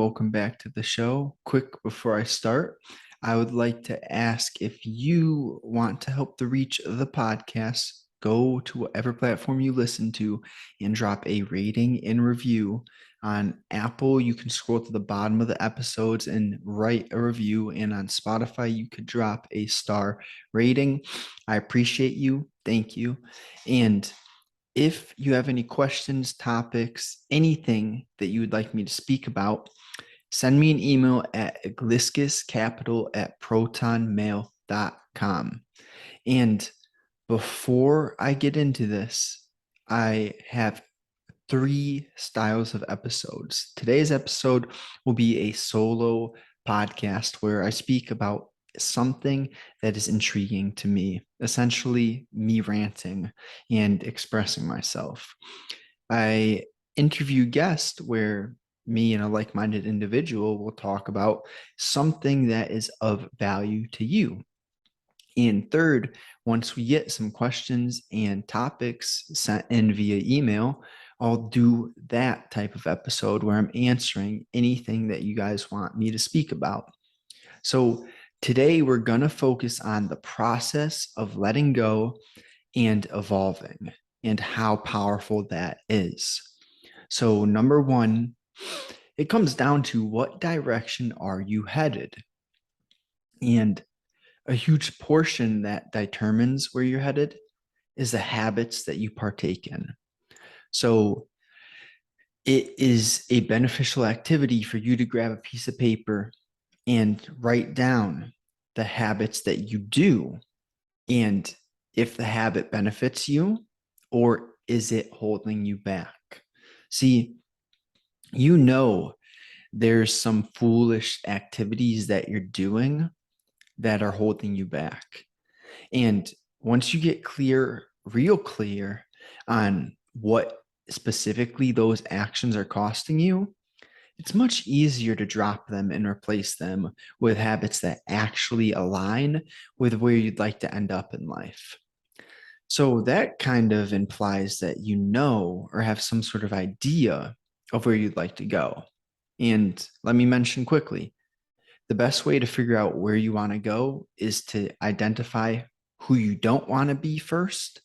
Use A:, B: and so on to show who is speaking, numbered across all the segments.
A: welcome back to the show. Quick before I start, I would like to ask if you want to help the reach of the podcast, go to whatever platform you listen to and drop a rating and review. On Apple, you can scroll to the bottom of the episodes and write a review. And on Spotify, you could drop a star rating. I appreciate you. Thank you. And if you have any questions, topics, anything that you would like me to speak about, send me an email at egliskiscapital@protonmail.com. And before I get into this, I have three styles of episodes. Today's episode will be a solo podcast where I speak about something that is intriguing to me, essentially me ranting and expressing myself. I interview guests where me and a like-minded individual will talk about something that is of value to you. And third, once we get some questions and topics sent in via email, I'll do that type of episode where I'm answering anything that you guys want me to speak about. So today we're going to focus on the process of letting go and evolving and how powerful that is. So number one, it comes down to what direction are you headed? And a huge portion that determines where you're headed is the habits that you partake in. So it is a beneficial activity for you to grab a piece of paper and write down the habits that you do and if the habit benefits you or is it holding you back. See, you know there's some foolish activities that you're doing that are holding you back. And once you get clear, real clear on what specifically those actions are costing you, it's much easier to drop them and replace them with habits that actually align with where you'd like to end up in life. So that kind of implies that you know or have some sort of idea of where you'd like to go. And let me mention quickly, the best way to figure out where you want to go is to identify who you don't want to be first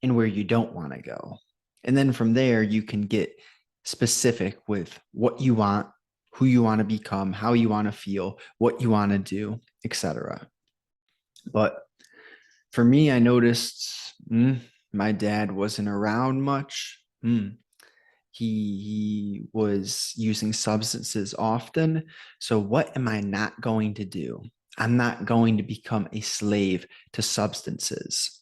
A: and where you don't want to go. And then from there, you can get specific with what you want, who you want to become, how you want to feel, what you want to do, etc. But for me, I noticed my dad wasn't around much. He was using substances often. So what am I not going to do? I'm not going to become a slave to substances.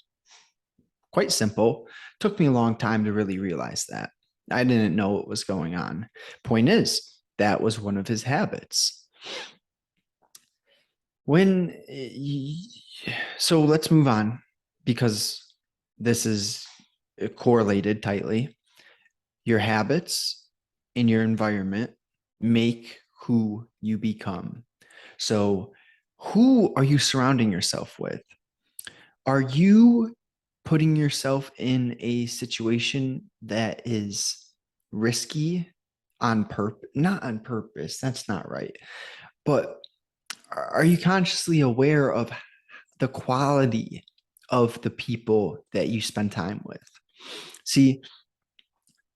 A: Quite simple. Took me a long time to really realize that. I didn't know what was going on. Point is, that was one of his habits. So let's move on because this is correlated tightly. Your habits and your environment make who you become. So who are you surrounding yourself with? Are you putting yourself in a situation that is risky on purpose? Not on purpose, that's not right. But are you consciously aware of the quality of the people that you spend time with? See,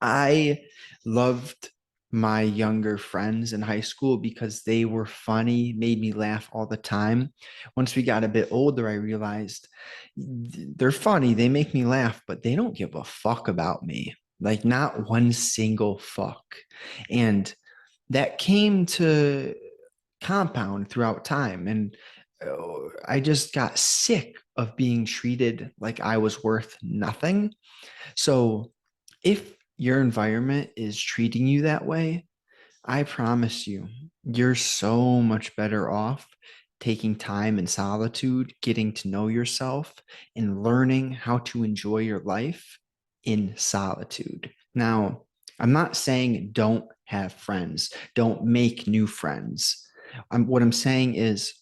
A: I loved my younger friends in high school because they were funny, made me laugh all the time. Once we got a bit older, I realized they're funny, they make me laugh, but they don't give a fuck about me. Like not one single fuck. And that came to compound throughout time. And I just got sick of being treated like I was worth nothing. So if your environment is treating you that way, I promise you, you're so much better off taking time in solitude, getting to know yourself, and learning how to enjoy your life in solitude. Now, I'm not saying don't have friends, don't make new friends. What I'm saying is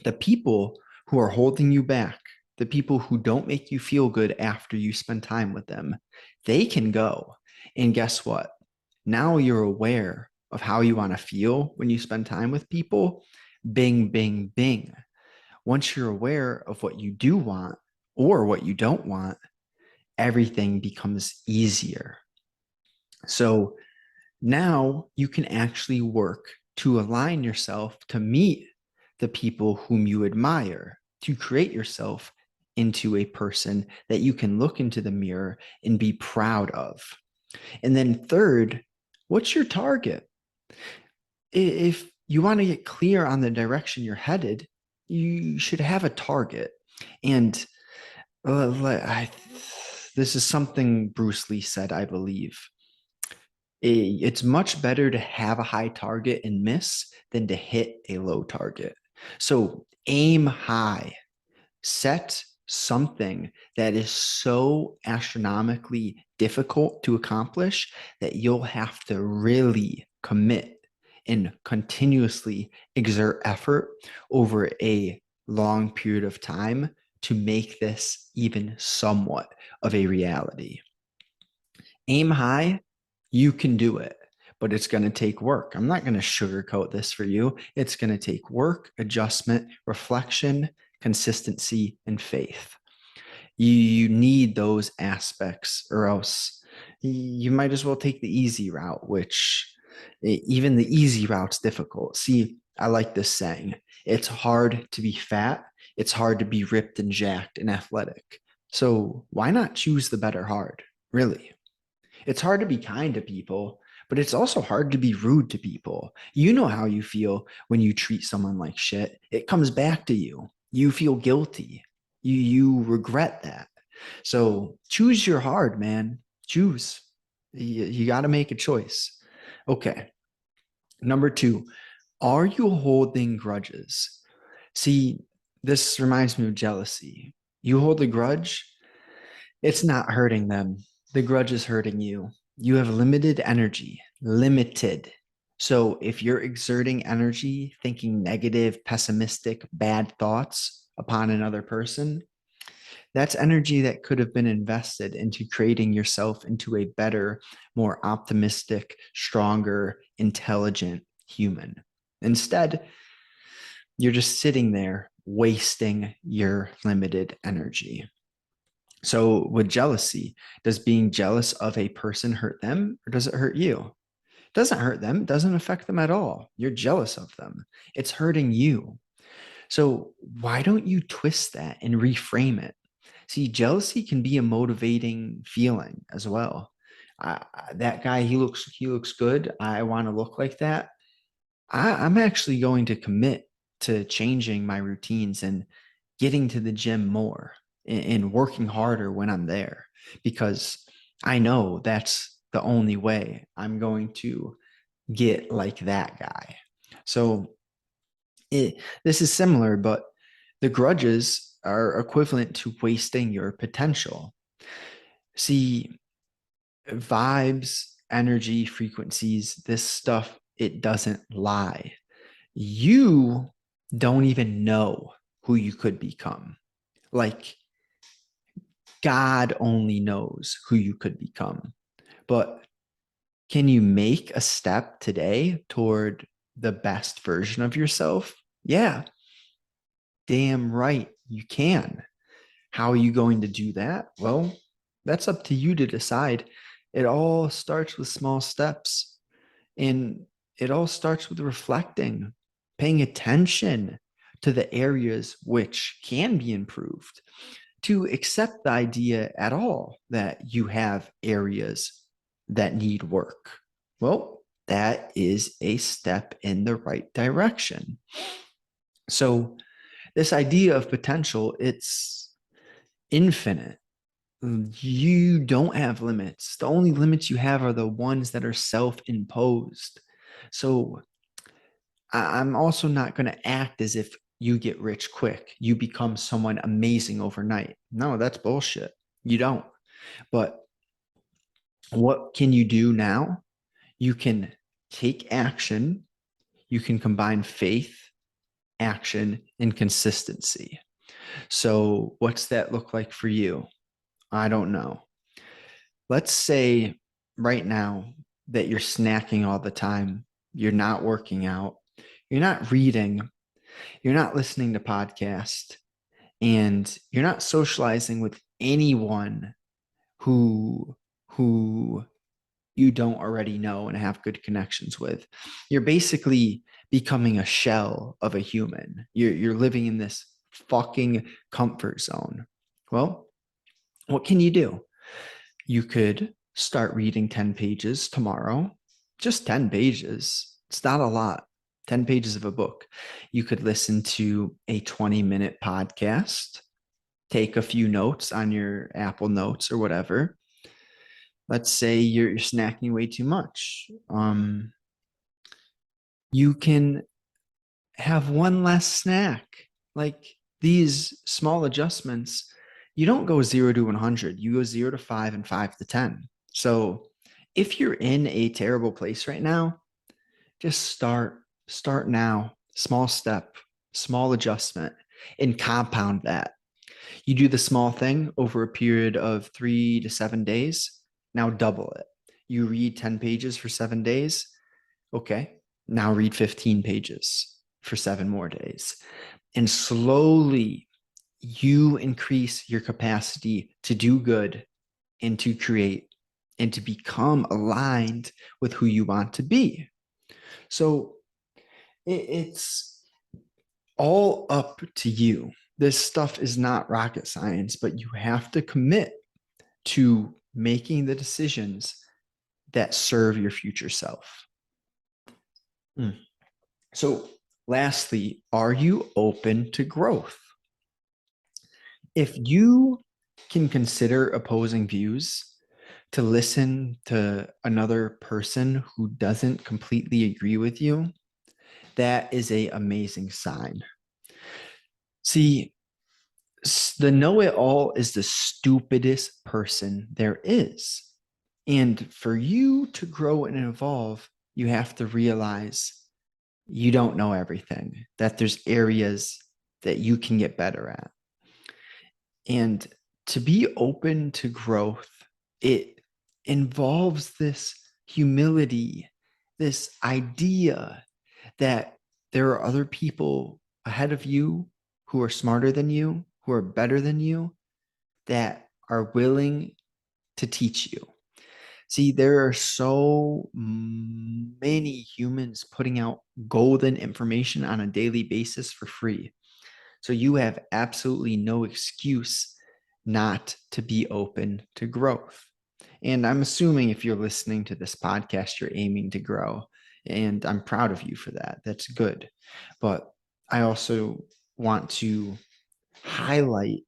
A: the people who are holding you back, the people who don't make you feel good after you spend time with them, they can go. And guess what? Now you're aware of how you want to feel when you spend time with people, bing, bing, bing. Once you're aware of what you do want or what you don't want, everything becomes easier. So now you can actually work to align yourself to meet the people whom you admire, to create yourself into a person that you can look into the mirror and be proud of. And then third, what's your target? If you want to get clear on the direction you're headed, you should have a target. And this is something Bruce Lee said, I believe. It's much better to have a high target and miss than to hit a low target. So aim high, set something that is so astronomically difficult to accomplish that you'll have to really commit and continuously exert effort over a long period of time to make this even somewhat of a reality. Aim high, you can do it, but it's going to take work. I'm not going to sugarcoat this for you. It's going to take work, adjustment, reflection, consistency, and faith. You need those aspects, or else you might as well take the easy route, which even the easy route's difficult. See, I like this saying. It's hard to be fat. It's hard to be ripped and jacked and athletic. So why not choose the better hard? Really? It's hard to be kind to people, but it's also hard to be rude to people. You know how you feel when you treat someone like shit. It comes back to you. You feel guilty. You regret that. So choose your hard, man. Choose. You got to make a choice. Okay. Number 2, are you holding grudges? See, this reminds me of jealousy. You hold a grudge, it's not hurting them. The grudge is hurting you. You have limited energy, limited. So if you're exerting energy, thinking negative, pessimistic, bad thoughts upon another person, that's energy that could have been invested into creating yourself into a better, more optimistic, stronger, intelligent human. Instead, you're just sitting there wasting your limited energy. So with jealousy, does being jealous of a person hurt them or does it hurt you? It doesn't hurt them. It doesn't affect them at all. You're jealous of them. It's hurting you. So why don't you twist that and reframe it? See, jealousy can be a motivating feeling as well. That guy, he looks good. I want to look like that. I'm actually going to commit to changing my routines and getting to the gym more and working harder when I'm there, because I know that's the only way I'm going to get like that guy. So this is similar, but the grudges are equivalent to wasting your potential. See, vibes, energy, frequencies, this stuff, it doesn't lie. You don't even know who you could become. Like, God only knows who you could become. But can you make a step today toward the best version of yourself? Yeah, damn right, you can. How are you going to do that? Well, that's up to you to decide. It all starts with small steps, and it all starts with reflecting, paying attention to the areas which can be improved, to accept the idea at all that you have areas that need work. Well, that is a step in the right direction. So this idea of potential, it's infinite. You don't have limits. The only limits you have are the ones that are self-imposed. So I'm also not going to act as if you get rich quick. You become someone amazing overnight. No, that's bullshit. You don't. But what can you do now? You can take action. You can combine faith, action, and consistency. So what's that look like for you? I don't know. Let's say right now that you're snacking all the time. you're not working out, you're not reading, you're not listening to podcasts, and you're not socializing with anyone who who you don't already know and have good connections with. You're basically becoming a shell of a human. You're living in this fucking comfort zone. Well, what can you do? You could start reading 10 pages tomorrow, just 10 pages. It's not a lot. 10 pages of a book. You could listen to a 20-minute podcast, take a few notes on your Apple Notes or whatever. Let's say you're snacking way too much. You can have one less snack. Like these small adjustments, you don't go 0 to 100, you go 0 to 5 and 5 to 10. So if you're in a terrible place right now, just start now, small step, small adjustment, and compound that. You do the small thing over a period of 3 to 7 days. Now double it. You read 10 pages for 7 days. Okay. Now read 15 pages for 7 more days. And slowly you increase your capacity to do good and to create and to become aligned with who you want to be. So it's all up to you. This stuff is not rocket science, but you have to commit to making the decisions that serve your future self. So, lastly, are you open to growth? If you can consider opposing views, to listen to another person who doesn't completely agree with you, that is an amazing sign. See, the know-it-all is the stupidest person there is. And for you to grow and evolve, you have to realize you don't know everything, that there's areas that you can get better at. And to be open to growth, it involves this humility, this idea that there are other people ahead of you who are smarter than you, who are better than you, that are willing to teach you. See, there are so many humans putting out golden information on a daily basis for free. So you have absolutely no excuse not to be open to growth. And I'm assuming if you're listening to this podcast, you're aiming to grow. And I'm proud of you for that. That's good. But I also want to highlight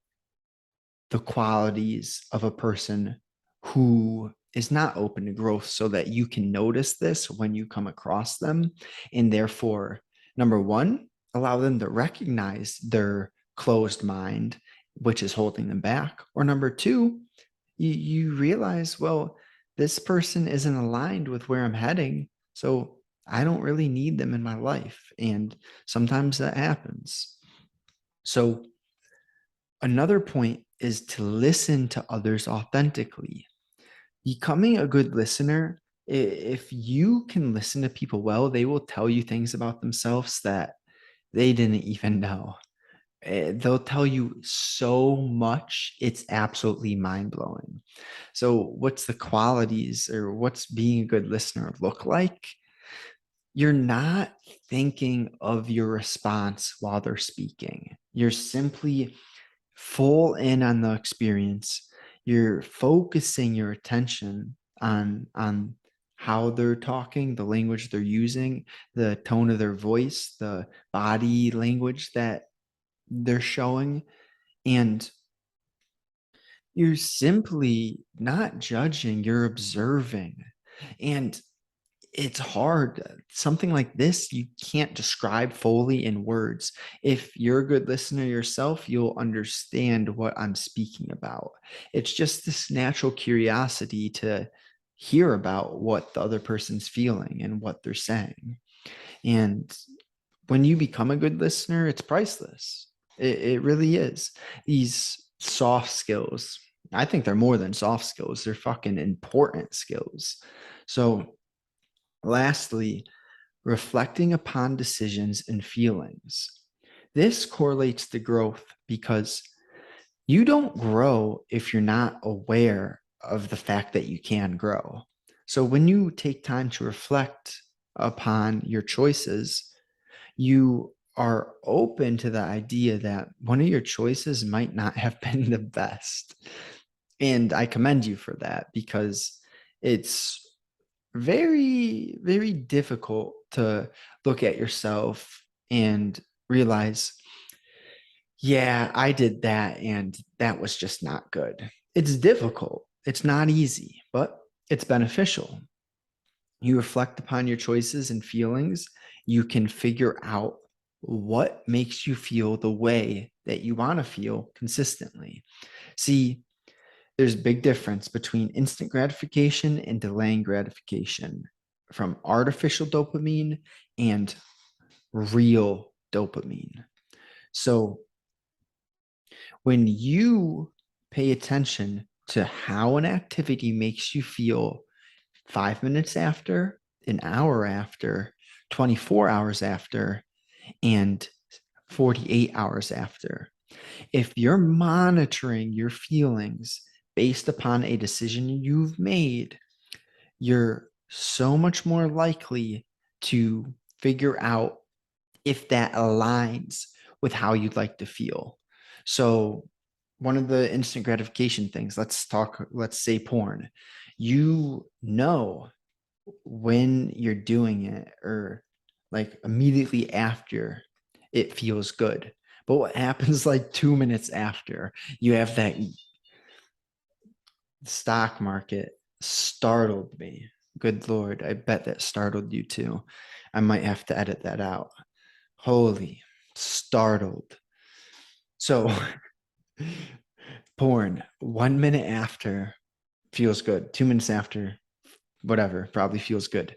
A: the qualities of a person who is not open to growth so that you can notice this when you come across them. And therefore, number one, allow them to recognize their closed mind, which is holding them back. Or number two, you realize, well, this person isn't aligned with where I'm heading. So I don't really need them in my life. And sometimes that happens. So another point is to listen to others authentically. Becoming a good listener, if you can listen to people well, they will tell you things about themselves that they didn't even know. They'll tell you so much, it's absolutely mind blowing. So, what's the qualities or what's being a good listener look like? You're not thinking of your response while they're speaking. You're simply full in on the experience. You're focusing your attention on how they're talking, the language they're using, the tone of their voice, the body language that they're showing, and you're simply not judging, you're observing. And it's hard. Something like this, you can't describe fully in words. If you're a good listener yourself, you'll understand what I'm speaking about. It's just this natural curiosity to hear about what the other person's feeling and what they're saying. And when you become a good listener, it's priceless. It really is. These soft skills, I think they're more than soft skills, they're fucking important skills. So, lastly, reflecting upon decisions and feelings. This correlates to growth because you don't grow if you're not aware of the fact that you can grow. So when you take time to reflect upon your choices, you are open to the idea that one of your choices might not have been the best. And I commend you for that because it's very, very difficult to look at yourself and realize, yeah, I did that and that was just not good. It's difficult. It's not easy, but it's beneficial. You reflect upon your choices and feelings. You can figure out what makes you feel the way that you want to feel consistently. See, there's a big difference between instant gratification and delaying gratification, from artificial dopamine and real dopamine. So when you pay attention to how an activity makes you feel 5 minutes after, an hour after, 24 hours after, and 48 hours after, if you're monitoring your feelings based upon a decision you've made, you're so much more likely to figure out if that aligns with how you'd like to feel. So, one of the instant gratification things, let's say porn. You know when you're doing it or like immediately after it feels good. But what happens like 2 minutes after you have that stock market startled me? Good Lord, I bet that startled you too. I might have to edit that out. Holy, startled. So, porn, 1 minute after feels good, 2 minutes after, whatever, probably feels good.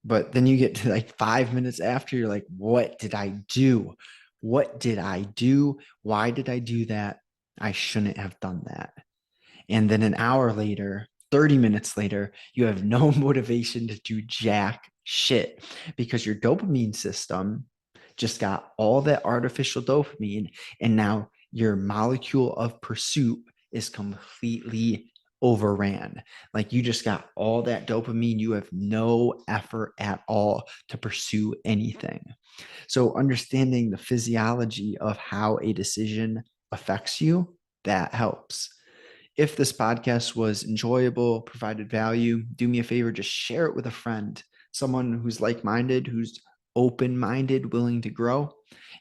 A: But then you get to like 5 minutes after, you're like, what did I do? What did I do? Why did I do that? I shouldn't have done that. And then an hour later, 30 minutes later, you have no motivation to do jack shit because your dopamine system just got all that artificial dopamine. And now your molecule of pursuit is completely overran. Like you just got all that dopamine. You have no effort at all to pursue anything. So understanding the physiology of how a decision affects you, that helps. If this podcast was enjoyable, provided value, do me a favor, just share it with a friend, someone who's like-minded, who's open-minded, willing to grow.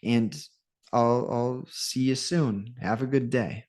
A: And I'll see you soon. Have a good day.